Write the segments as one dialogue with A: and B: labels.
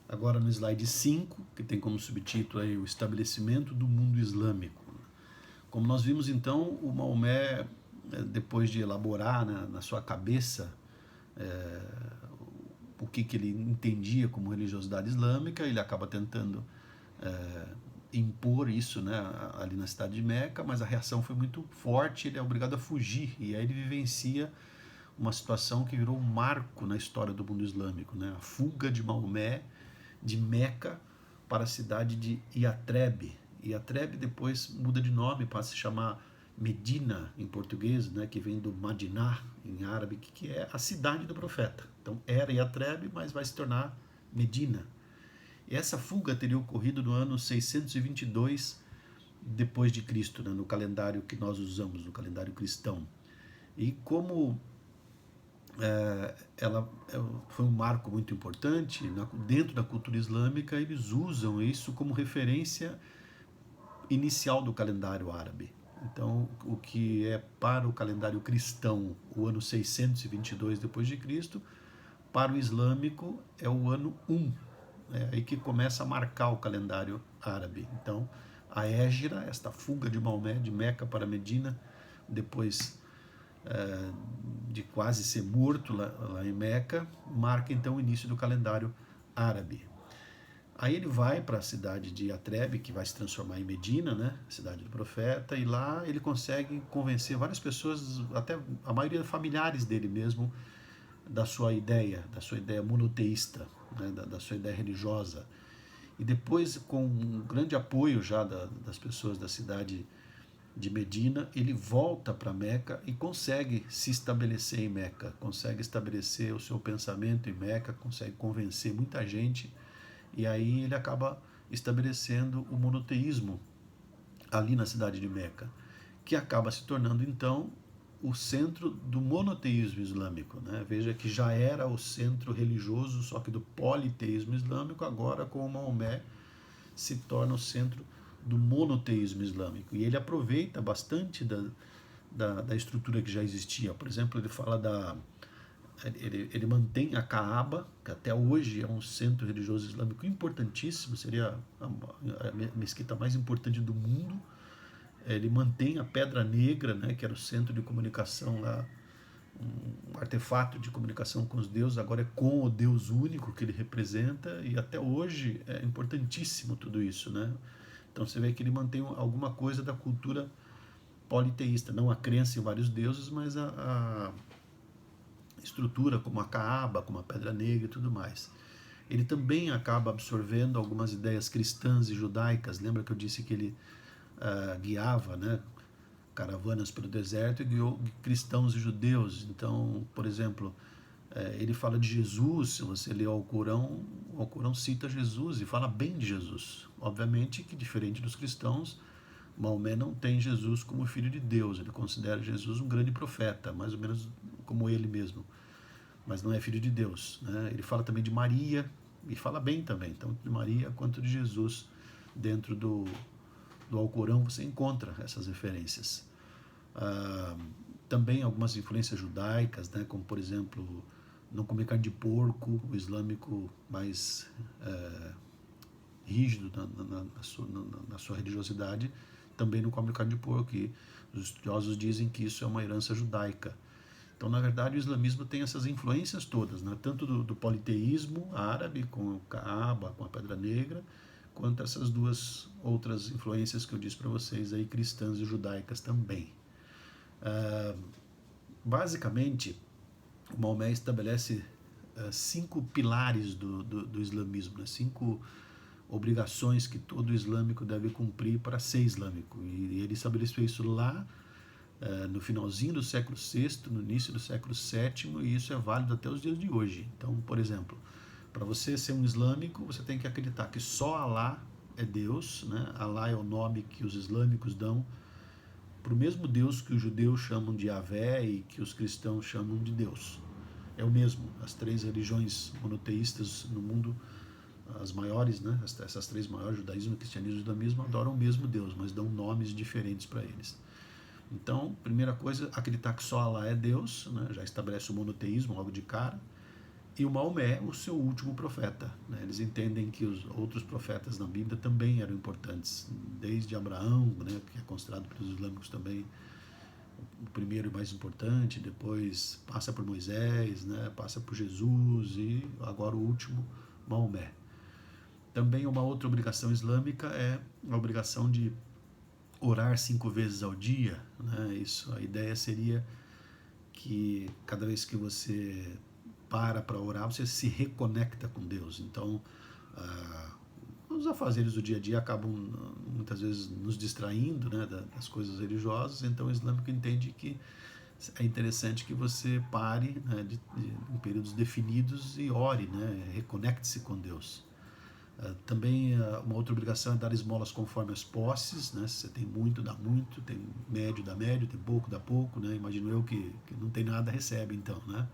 A: agora no slide 5, que tem como subtítulo aí o estabelecimento do mundo islâmico. Como nós vimos então, o Maomé, depois de elaborar, né, na sua cabeça o que ele entendia como religiosidade islâmica, ele acaba tentando impor isso, né, ali na cidade de Meca, mas a reação foi muito forte, ele é obrigado a fugir, e aí ele vivencia uma situação que virou um marco na história do mundo islâmico, né, a fuga de Maomé de Meca para a cidade de Yatreb. Yatreb depois muda de nome para se chamar Medina em português, né, que vem do Madinah em árabe, que é a cidade do profeta. Então era Yatreb, mas vai se tornar Medina. E essa fuga teria ocorrido no ano 622 depois de Cristo, né, no calendário que nós usamos, no calendário cristão. E como ela foi um marco muito importante dentro da cultura islâmica, eles usam isso como referência inicial do calendário árabe. Então, o que é para o calendário cristão o ano 622 depois de Cristo, para o islâmico é o ano 1. É aí que começa a marcar o calendário árabe. Então, a Hégira, esta fuga de Maomé de Meca para Medina, depois de quase ser morto lá em Meca, marca então o início do calendário árabe. Aí ele vai para a cidade de Yatreb, que vai se transformar em Medina, né, cidade do profeta, e lá ele consegue convencer várias pessoas, até a maioria familiares dele mesmo, da sua ideia monoteísta, né, da sua ideia religiosa. E depois, com um grande apoio já das pessoas da cidade de Medina, ele volta para Meca e consegue se estabelecer em Meca, consegue estabelecer o seu pensamento em Meca, consegue convencer muita gente, e aí ele acaba estabelecendo o monoteísmo ali na cidade de Meca, que acaba se tornando então o centro do monoteísmo islâmico, né? Veja que já era o centro religioso, só que do politeísmo islâmico, agora com o Maomé se torna o centro do monoteísmo islâmico. E ele aproveita bastante da estrutura que já existia. Por exemplo, ele fala ele mantém a Kaaba, que até hoje é um centro religioso islâmico importantíssimo, seria a mesquita mais importante do mundo. Ele mantém a Pedra Negra, né, que era o centro de comunicação lá, um artefato de comunicação com os deuses, agora é com o Deus único que ele representa, e até hoje é importantíssimo tudo isso, né? Então você vê que ele mantém alguma coisa da cultura politeísta, não a crença em vários deuses, mas a estrutura como a Kaaba, como a Pedra Negra e tudo mais. Ele também acaba absorvendo algumas ideias cristãs e judaicas. Lembra que eu disse que ele guiava, né, caravanas pelo deserto e guiou cristãos e judeus. Então, por exemplo, ele fala de Jesus. Se você ler o Alcorão cita Jesus e fala bem de Jesus. Obviamente que, diferente dos cristãos, Maomé não tem Jesus como filho de Deus. Ele considera Jesus um grande profeta, mais ou menos como ele mesmo, mas não é filho de Deus, né? Ele fala também de Maria e fala bem também, tanto de Maria quanto de Jesus. Dentro do Alcorão você encontra essas referências. Também algumas influências judaicas, né, como por exemplo não comer carne de porco, o islâmico mais rígido na sua religiosidade também não come carne de porco, e os estudiosos dizem que isso é uma herança judaica. Então, na verdade, o islamismo tem essas influências todas, né? Tanto do politeísmo árabe, com o Kaaba, com a Pedra Negra, quanto essas duas outras influências que eu disse para vocês, aí, cristãs e judaicas também. Basicamente, o Maomé estabelece 5 pilares do islamismo, né? 5 obrigações que todo islâmico deve cumprir para ser islâmico. E ele estabeleceu isso lá no finalzinho do século VI, no início do século VII, e isso é válido até os dias de hoje. Então, por exemplo, para você ser um islâmico, você tem que acreditar que só Alá é Deus, né? Alá é o nome que os islâmicos dão para o mesmo Deus que os judeus chamam de Yahvé e que os cristãos chamam de Deus. É o mesmo. As 3 religiões monoteístas no mundo, as maiores, né? Essas 3 maiores, judaísmo, cristianismo e islamismo, adoram o mesmo Deus, mas dão nomes diferentes para eles. Então, primeira coisa, acreditar que só Alá é Deus, né? Já estabelece o monoteísmo logo de cara. E o Maomé, o seu último profeta. Né? Eles entendem que os outros profetas na Bíblia também eram importantes, desde Abraão, né, que é considerado pelos islâmicos também o primeiro e mais importante, depois passa por Moisés, né, passa por Jesus e agora o último, Maomé. Também uma outra obrigação islâmica é a obrigação de orar 5 vezes ao dia. Né? Isso, a ideia seria que cada vez que você para orar, você se reconecta com Deus. Então, os afazeres do dia a dia acabam muitas vezes nos distraindo, né, das coisas religiosas. Então o islâmico entende que é interessante que você pare, né, em períodos definidos e ore, né, reconecte-se com Deus. Também uma outra obrigação é dar esmolas conforme as posses, né? Se você tem muito, dá muito, tem médio, dá médio, tem pouco, dá pouco, né? Imagino eu que não tem nada, recebe então, né?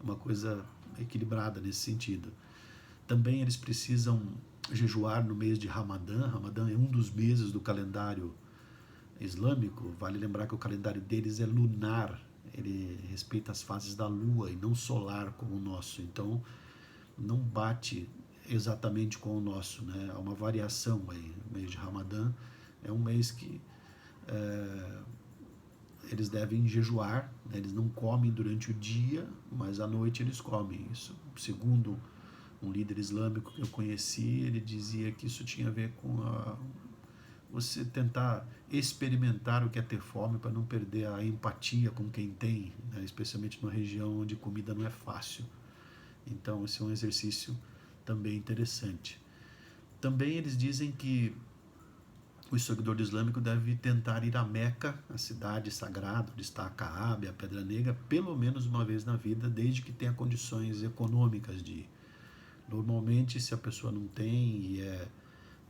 A: Uma coisa equilibrada nesse sentido. Também eles precisam jejuar no mês de Ramadã. Ramadã é um dos meses do calendário islâmico. Vale lembrar que o calendário deles é lunar, ele respeita as fases da lua e não solar como o nosso. Então não bate exatamente com o nosso, né? Há uma variação aí. O mês de Ramadã é um mês que eles devem jejuar, né? Eles não comem durante o dia, mas à noite eles comem. Isso, segundo um líder islâmico que eu conheci, ele dizia que isso tinha a ver com você tentar experimentar o que é ter fome para não perder a empatia com quem tem, né? Especialmente numa região onde comida não é fácil. Então esse é um exercício também interessante. Também eles dizem que o seguidor islâmico deve tentar ir a Meca, a cidade sagrada, onde está a Kaabe, a Pedra Negra, pelo menos uma vez na vida, desde que tenha condições econômicas de ir. Normalmente, se a pessoa não tem e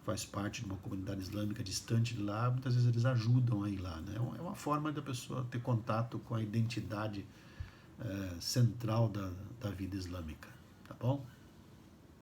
A: faz parte de uma comunidade islâmica distante de lá, muitas vezes eles ajudam a ir lá. Né? É uma forma da pessoa ter contato com a identidade central da vida islâmica. Tá bom?